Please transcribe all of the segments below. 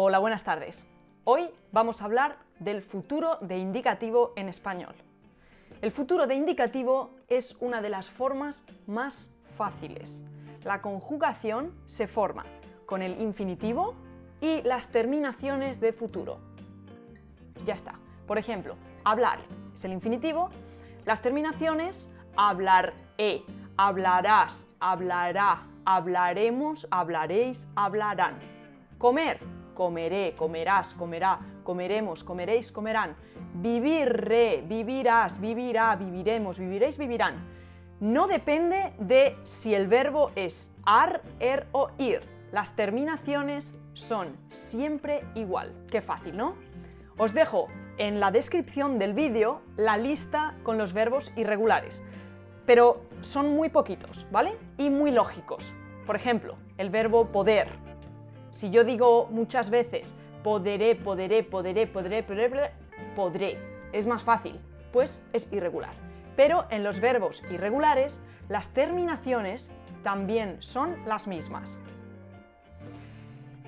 Hola, buenas tardes. Hoy vamos a hablar del futuro de indicativo en español. El futuro de indicativo es una de las formas más fáciles. La conjugación se forma con el infinitivo y las terminaciones de futuro. Ya está. Por ejemplo, hablar es el infinitivo, las terminaciones hablaré, hablarás, hablará, hablaremos, hablaréis, hablarán. Comer, comeré, comerás, comerá, comeremos, comeréis, comerán. Viviré, vivirás, vivirá, viviremos, viviréis, vivirán. No depende de si el verbo es ar, er o ir. Las terminaciones son siempre igual. Qué fácil, ¿no? Os dejo en la descripción del vídeo la lista con los verbos irregulares, pero son muy poquitos, ¿vale? Y muy lógicos. Por ejemplo, el verbo poder. Si yo digo muchas veces poderé, poderé, poderé, poderé, poderé, podré, es más fácil, pues es irregular. Pero en los verbos irregulares, las terminaciones también son las mismas.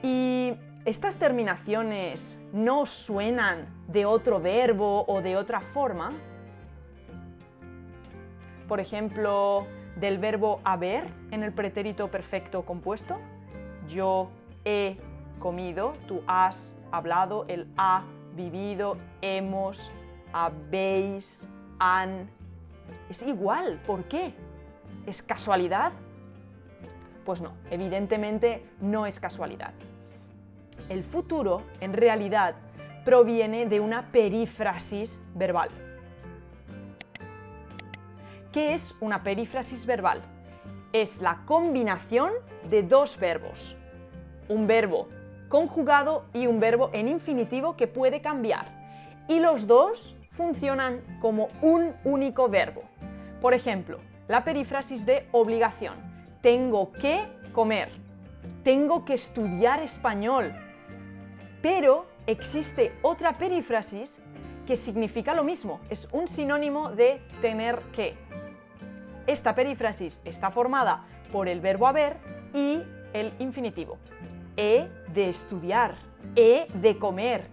Y estas terminaciones no suenan de otro verbo o de otra forma. Por ejemplo, del verbo haber en el pretérito perfecto compuesto. Yo he comido, tú has hablado, él ha vivido, hemos, habéis, han. Es igual, ¿por qué? ¿Es casualidad? Pues no, evidentemente no es casualidad. El futuro, en realidad, proviene de una perífrasis verbal. ¿Qué es una perífrasis verbal? Es la combinación de dos verbos. Un verbo conjugado y un verbo en infinitivo que puede cambiar. Y los dos funcionan como un único verbo. Por ejemplo, la perífrasis de obligación. Tengo que comer. Tengo que estudiar español. Pero existe otra perífrasis que significa lo mismo. Es un sinónimo de tener que. Esta perífrasis está formada por el verbo haber y el infinitivo. He de estudiar, he de comer.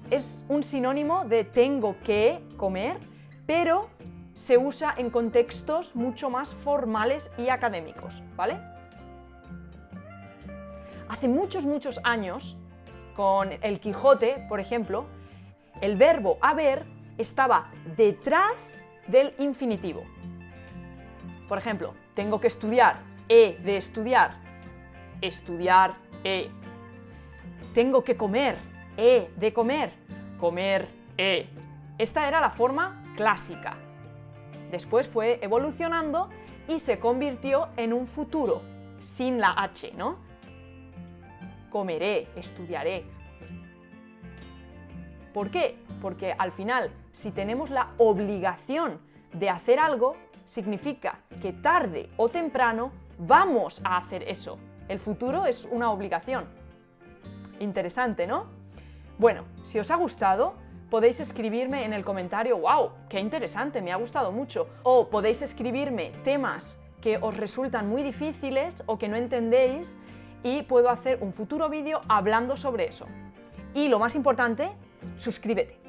Es un sinónimo de tengo que comer, pero se usa en contextos mucho más formales y académicos, ¿vale? Hace muchos años, con el Quijote, por ejemplo, el verbo haber estaba detrás del infinitivo. Por ejemplo, tengo que estudiar, he de estudiar, estudiar, he. Tengo que comer, he de comer, comer, he. Esta era la forma clásica. Después fue evolucionando y se convirtió en un futuro, sin la H, ¿no? Comeré, estudiaré. ¿Por qué? Porque al final, si tenemos la obligación de hacer algo, significa que tarde o temprano vamos a hacer eso. El futuro es una obligación. Interesante, ¿no? Bueno, si os ha gustado, podéis escribirme en el comentario, ¡wow! ¡Qué interesante! Me ha gustado mucho. O podéis escribirme temas que os resultan muy difíciles o que no entendéis y puedo hacer un futuro vídeo hablando sobre eso. Y lo más importante, suscríbete.